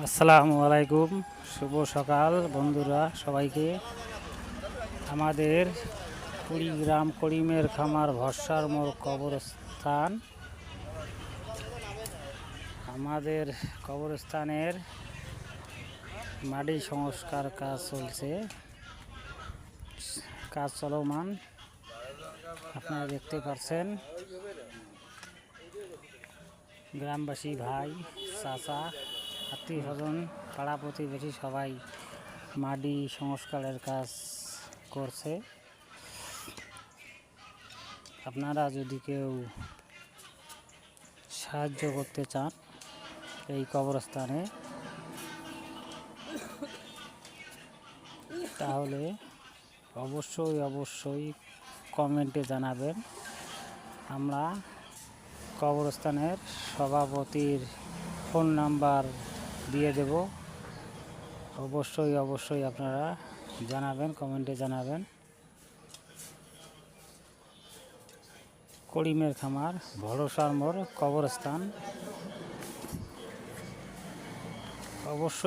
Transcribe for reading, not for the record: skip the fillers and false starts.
আসসালামু আলাইকুম, শুভ সকাল বন্ধুরা সবাইকে। আমাদের কুড়িগ্রাম করিমের খামার ভরসার মোড় কবরস্থান, আমাদের কবরস্থানের মাটি সংস্কার কাজ চলছে, কাজ চলমান আপনারা দেখতে পাচ্ছেন। গ্রামবাসী ভাই চাচা আত্মীয় স্বজন পাড়া প্রতিবেশী সবাই মাটি সংস্কারের কাজ করছে। আপনারা যদি কেউ সাহায্য করতে চান এই কবরস্থানে, তাহলে অবশ্যই কমেন্টে জানাবেন। আমরা কবরস্থানের সভাপতির ফোন নাম্বার দিয়ে দেব। অবশ্যই আপনারা জানাবেন, কমেন্টে জানাবেন। করিমের খামার ভরসার মোড় কবরস্থান অবশ্যই